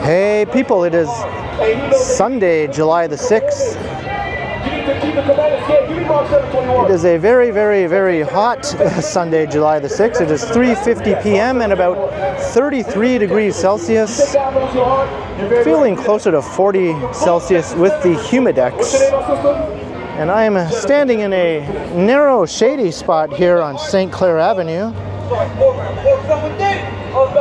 Hey people, it is Sunday, July the 6th. It is a very, very, very hot Sunday, July the 6th. It is 3:50 p.m. and about 33 degrees Celsius. Feeling closer to 40 Celsius with the humidex. And I am standing in a narrow, shady spot here on St. Clair Avenue,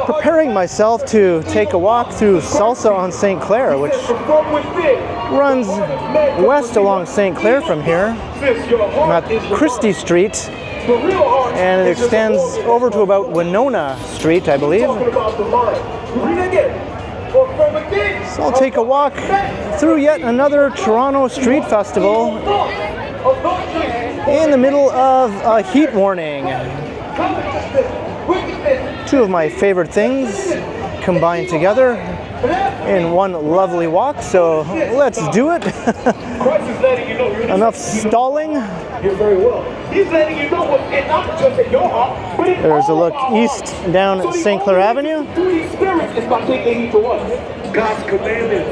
preparing myself to take a walk through Salsa on St. Clair, which runs west along St. Clair from here. I'm at Christie Street, and it extends over to about Winona Street, I believe. So I'll take a walk through yet another Toronto street festival in the middle of a heat warning. Two of my favorite things combined together in one lovely walk, so let's do it. Enough stalling. There's a look east down St. Clair Avenue. God's commandments.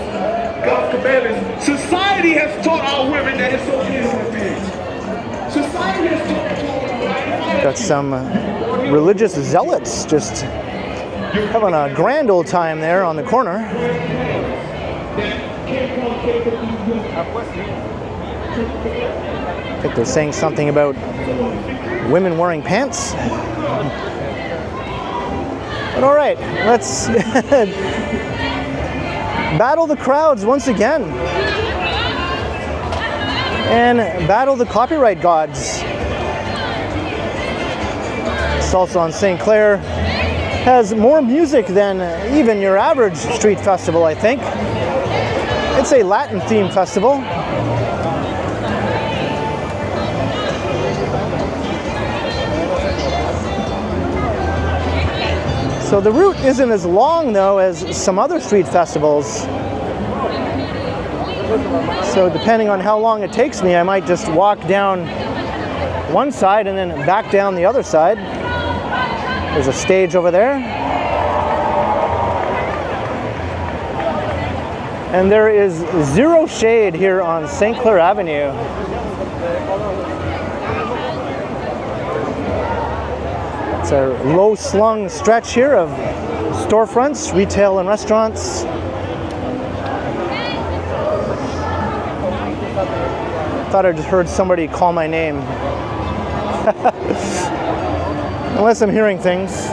God's commandments. Society has taught our women that it's okay to have pants. Society has taught our Got some religious zealots just having a grand old time there on the corner. I think they're saying something about women wearing pants. But all right, let's battle the crowds once again and battle the copyright gods. Salsa on St. Clair has more music than even your average street festival, I think. It's a Latin themed festival. So the route isn't as long though as some other street festivals. So depending on how long it takes me, I might just walk down one side and then back down the other side. There's a stage over there. And there is zero shade here on St. Clair Avenue. It's a low-slung stretch here of storefronts, retail and restaurants. Thought I just heard somebody call my name. Unless I'm hearing things.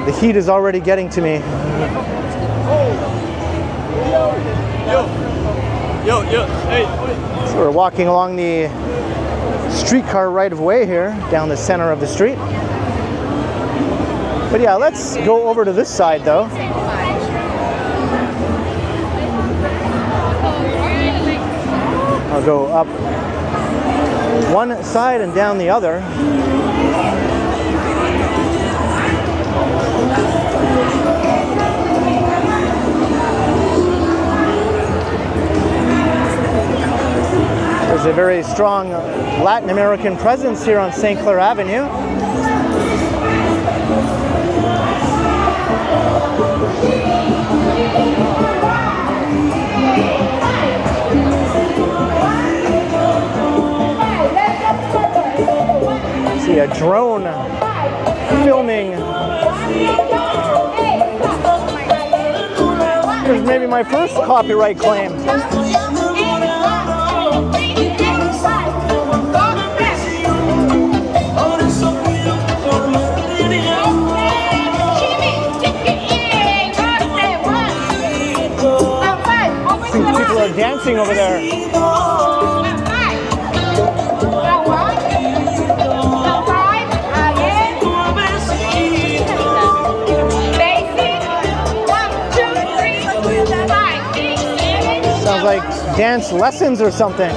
The heat is already getting to me. Hey. So we're walking along the streetcar right-of-way here, down the center of the street. But yeah, let's go over to this side though. I'll go up one side and down the other. There's a very strong Latin American presence here on St. Clair Avenue. See a drone filming. Here's maybe my first copyright claim. People are dancing over there. Sounds like dance lessons or something.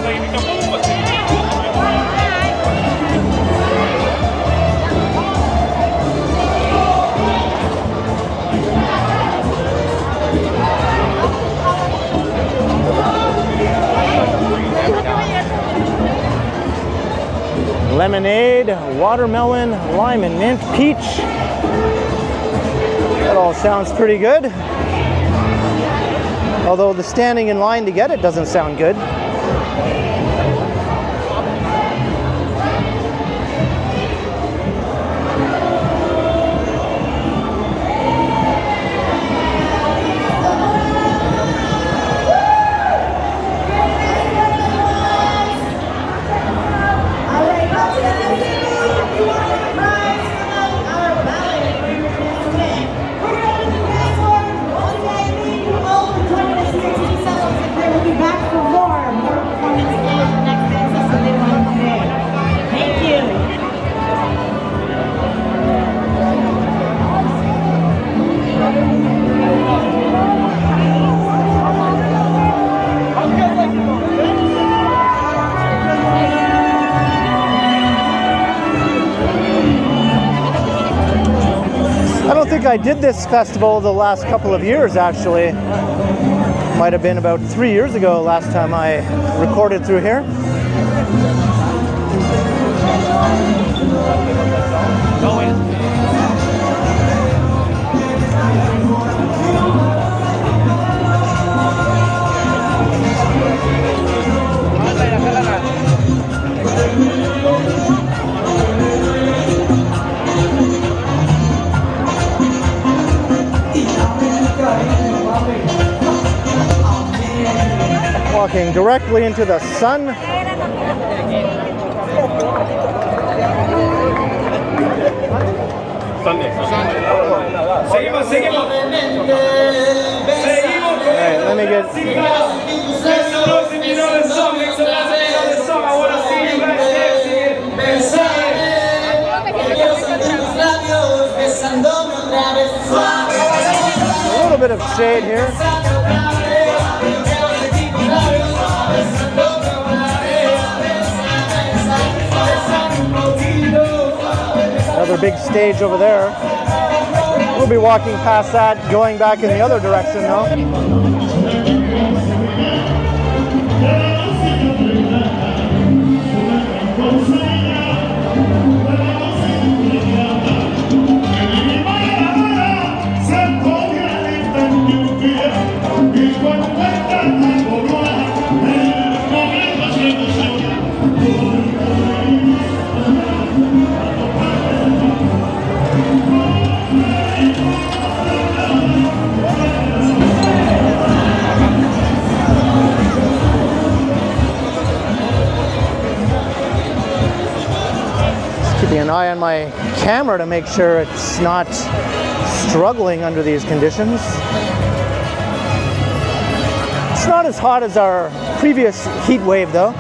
lemonade, watermelon, lime and mint, peach. That all sounds pretty good. Although the standing in line to get it doesn't sound good. I did this festival the last couple of years, actually. Might have been about 3 years ago last time I recorded through here. Walking directly into the sun. Seguimos. Alright, let me get. A little bit of shade here. Another big stage over there. We'll be walking past that, going back in the other direction though. Keeping an eye on my camera to make sure it's not struggling under these conditions. It's not as hot as our previous heat wave though.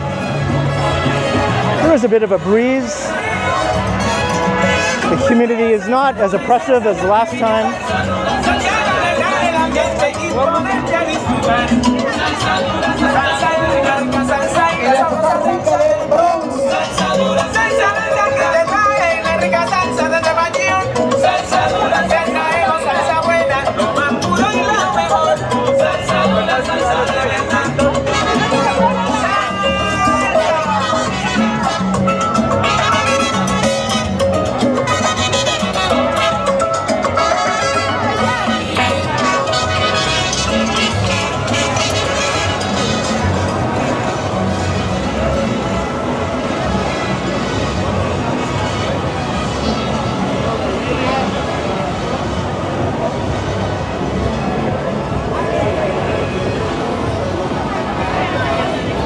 There is a bit of a breeze. The humidity is not as oppressive as last time.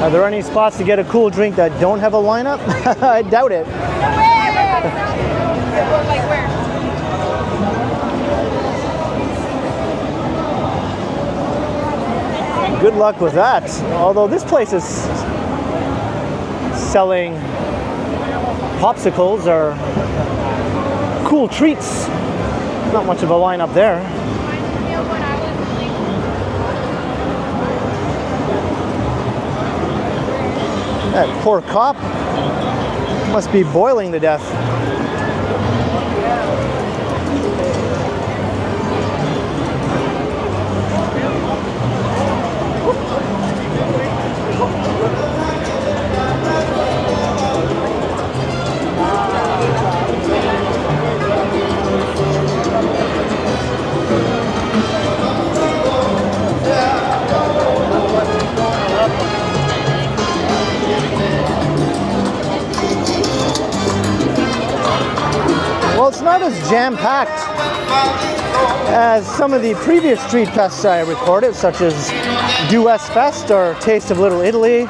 Are there any spots to get a cool drink that don't have a lineup? I doubt it. Good luck with that. Although this place is selling popsicles or cool treats. Not much of a lineup there. That poor cop must be boiling to death. Well, it's not as jam-packed as some of the previous street fests I recorded, such as Do West Fest or Taste of Little Italy.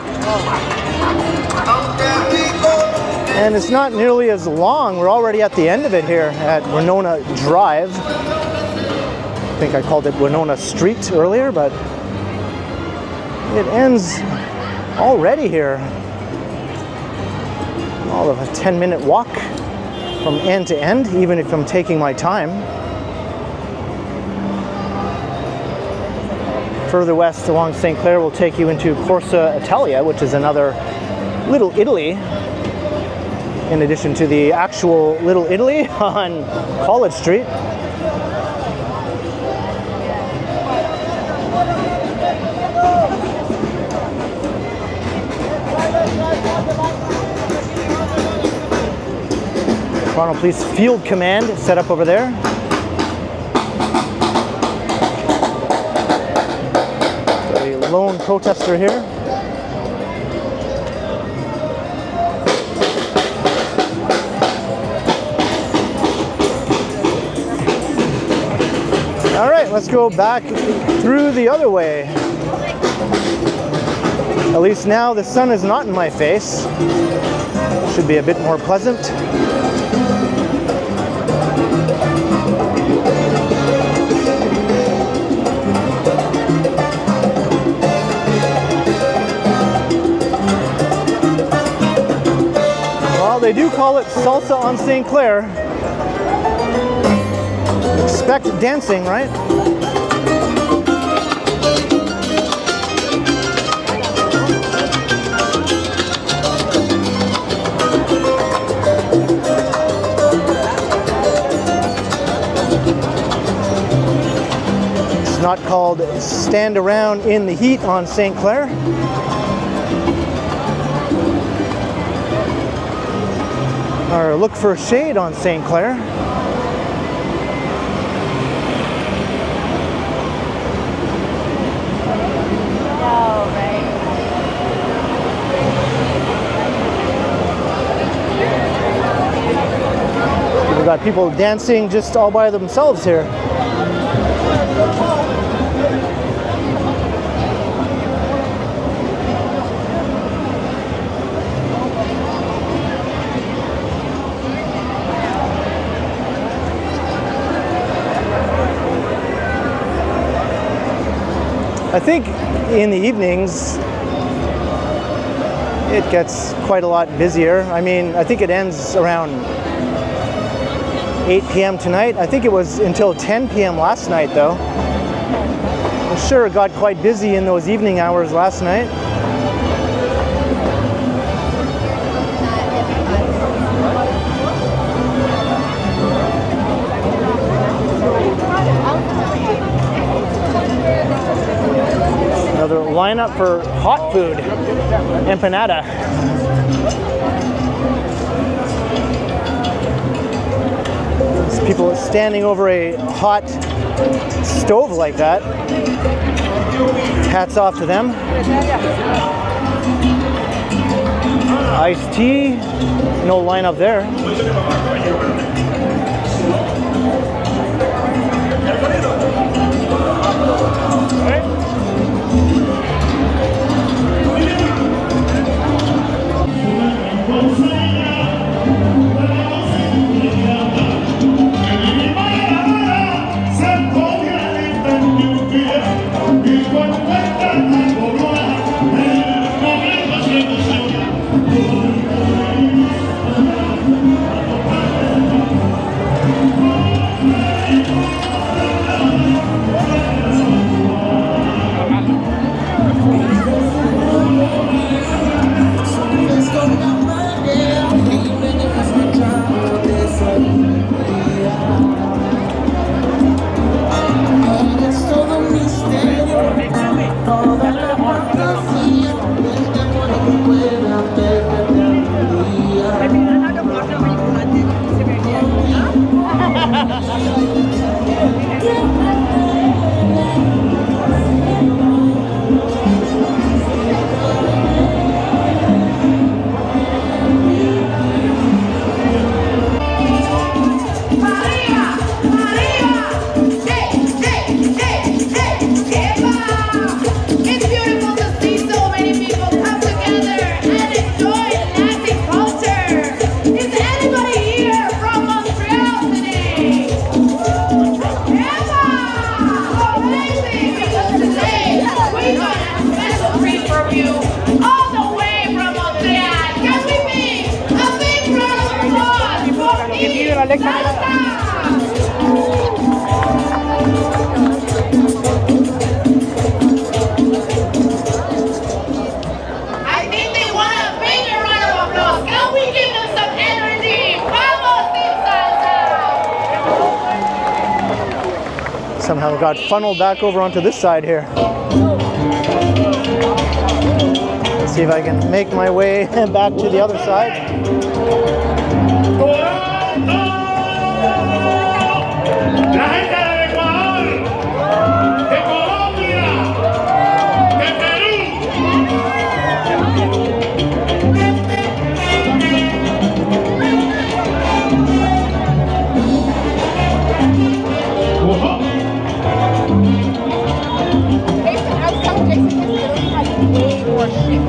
And it's not nearly as long. We're already at the end of it here at Winona Drive. I think I called it Winona Street earlier, but it ends already here. All of a 10-minute walk from end to end, even if I'm taking my time. Further west along St. Clair will take you into Corsa Italia, which is another Little Italy, in addition to the actual Little Italy on College Street. Toronto Police Field Command set up over there. Got a lone protester here. All right, let's go back through the other way. At least now the sun is not in my face. Should be a bit more pleasant. Well, they do call it Salsa on St. Clair. Expect dancing, right? It's not called stand around in the heat on St. Clair. Or look for shade on St. Clair. We've got people dancing just all by themselves here. I think in the evenings it gets quite a lot busier. I mean, I think it ends around 8 p.m. tonight. I think it was until 10 p.m. last night though. I'm sure it got quite busy in those evening hours last night. Another lineup for hot food, empanada. There's people standing over a hot stove like that. Hats off to them. Iced tea, no lineup there. got funneled back over onto this side here. Let's see if I can make my way back to the other side. La gente de Ecuador, de Colombia, de Perú. Jason, I was telling Jason yesterday, we have way more shit.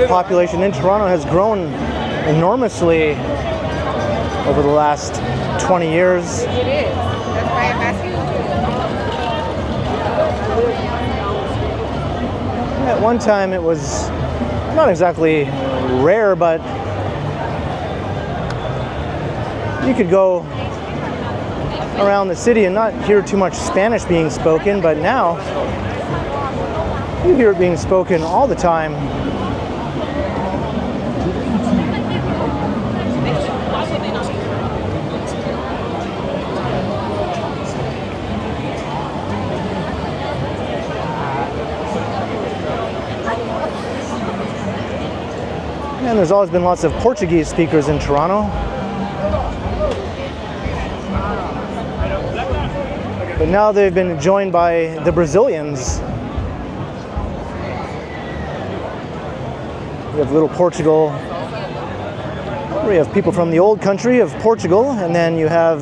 Population in Toronto has grown enormously over the last 20 years. It is. That's why I'm asking you. At one time it was not exactly rare, but you could go around the city and not hear too much Spanish being spoken, but now you hear it being spoken all the time. there's always been lots of Portuguese speakers in Toronto. But now they've been joined by the Brazilians. We have Little Portugal. We have people from the old country of Portugal, and then you have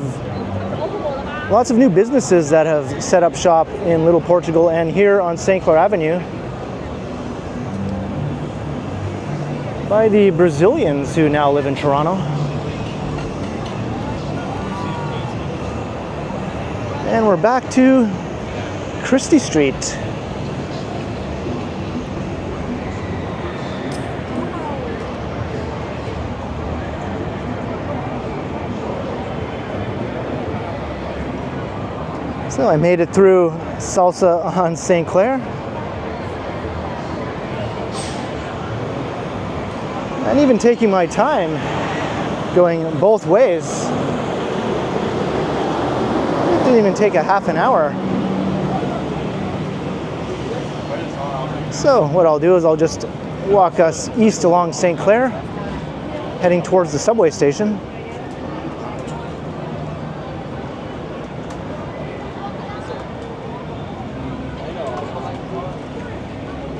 lots of new businesses that have set up shop in Little Portugal and here on St. Clair Avenue by the Brazilians who now live in Toronto. And we're back to Christie Street. So I made it through Salsa on St. Clair. And even taking my time going both ways. It didn't even take a half an hour. So what I'll do is I'll just walk us east along St. Clair, heading towards the subway station.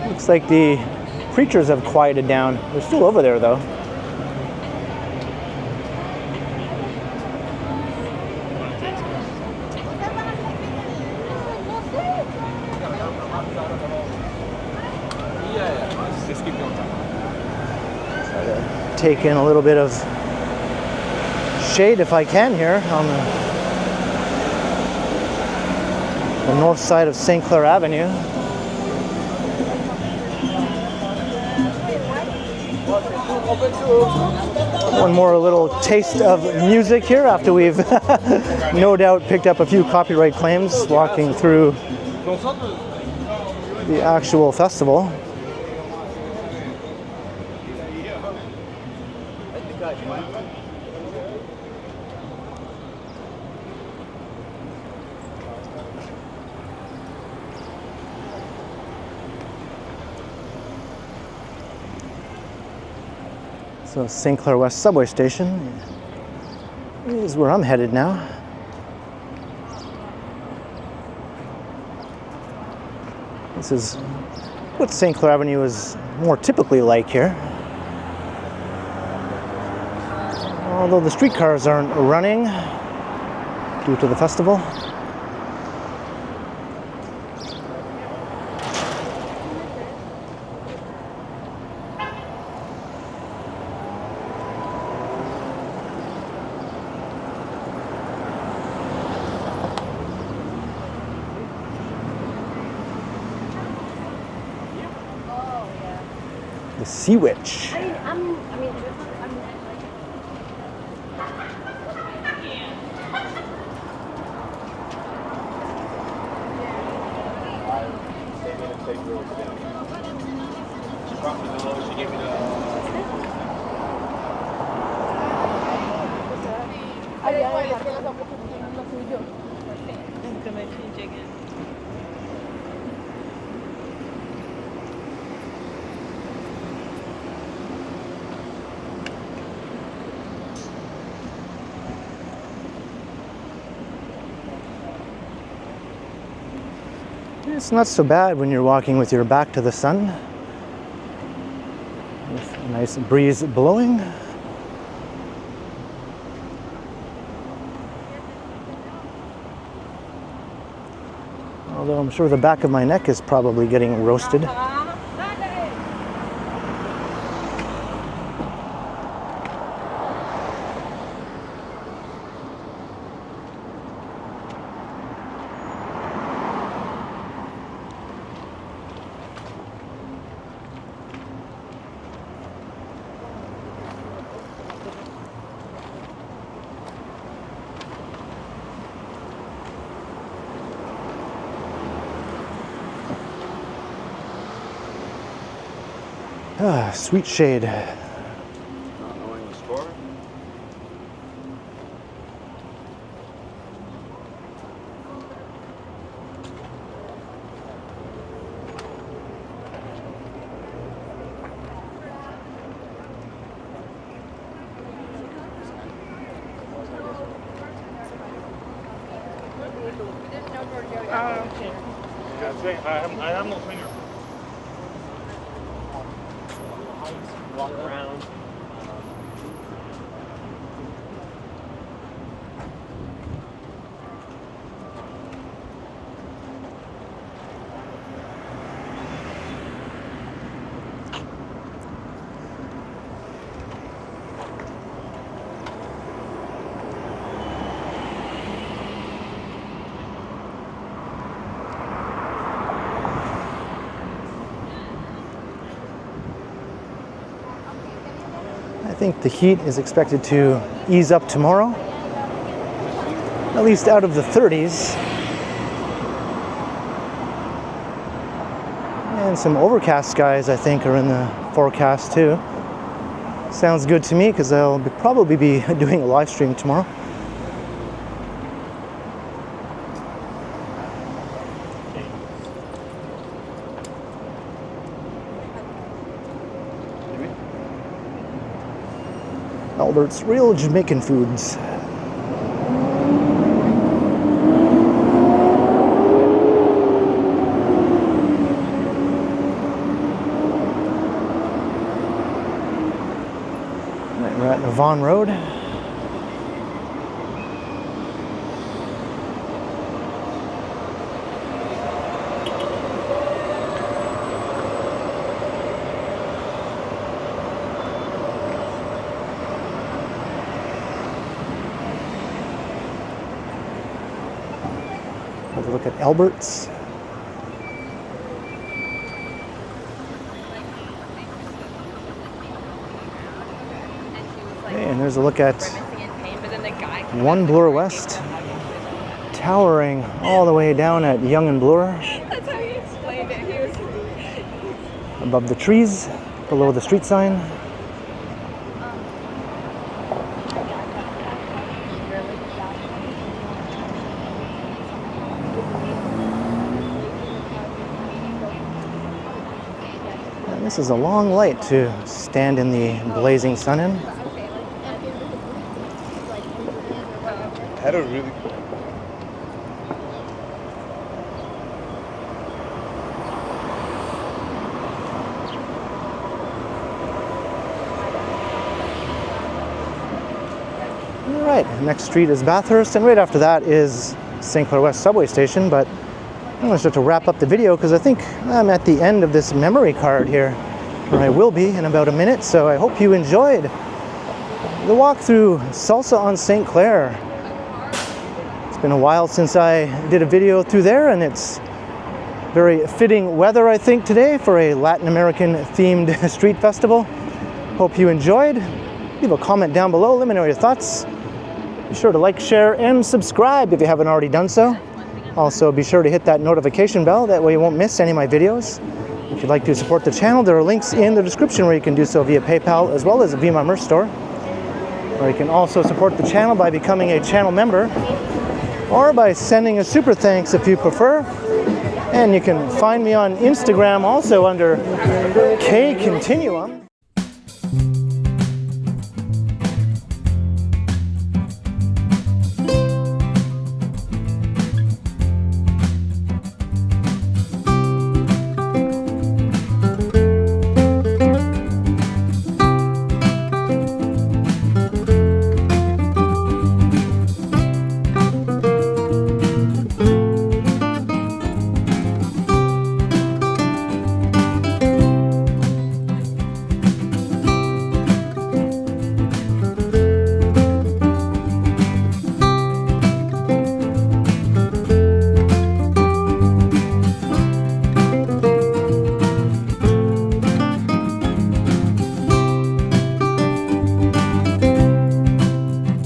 Looks like the preachers have quieted down. They're still over there though. Take in a little bit of shade if I can here on the north side of St. Clair Avenue. One more little taste of music here after we've no doubt picked up a few copyright claims walking through the actual festival. So St. Clair West subway station is where I'm headed now. This is what St. Clair Avenue is more typically like here. Although the streetcars aren't running due to the festival. The Sea Witch. It's not so bad when you're walking with your back to the sun, with a nice breeze blowing. Although I'm sure the back of my neck is probably getting roasted. Ah, sweet shade. Not knowing the score? I have no finger. Walk around. I think the heat is expected to ease up tomorrow, at least out of the 30s. And some overcast skies, I think, are in the forecast too. Sounds good to me because I'll probably be doing a live stream tomorrow. Albert's Real Jamaican Foods. We're at Vaughan Road. Have a look at Albert's. And there's a look at One Bloor West, towering all the way down at Yonge and Bloor. That's how he explained it. He was Above the trees, below the street sign. And this is a long light to stand in the blazing sun in. Had a really All right, next street is Bathurst, and right after that is St. Clair West subway station. But I'm going to start to wrap up the video because I think I'm at the end of this memory card here, or I will be in about a minute. So I hope you enjoyed the walk through Salsa on St. Clair. It's been a while since I did a video through there, and it's very fitting weather, I think, today for a Latin American themed street festival. Hope you enjoyed. Leave a comment down below, let me know your thoughts. Be sure to like, share, and subscribe if you haven't already done so. Also, be sure to hit that notification bell, that way you won't miss any of my videos. If you'd like to support the channel, there are links in the description where you can do so via PayPal as well as via my merch store. Or you can also support the channel by becoming a channel member, or by sending a super thanks if you prefer. And you can find me on Instagram also under K Continuum.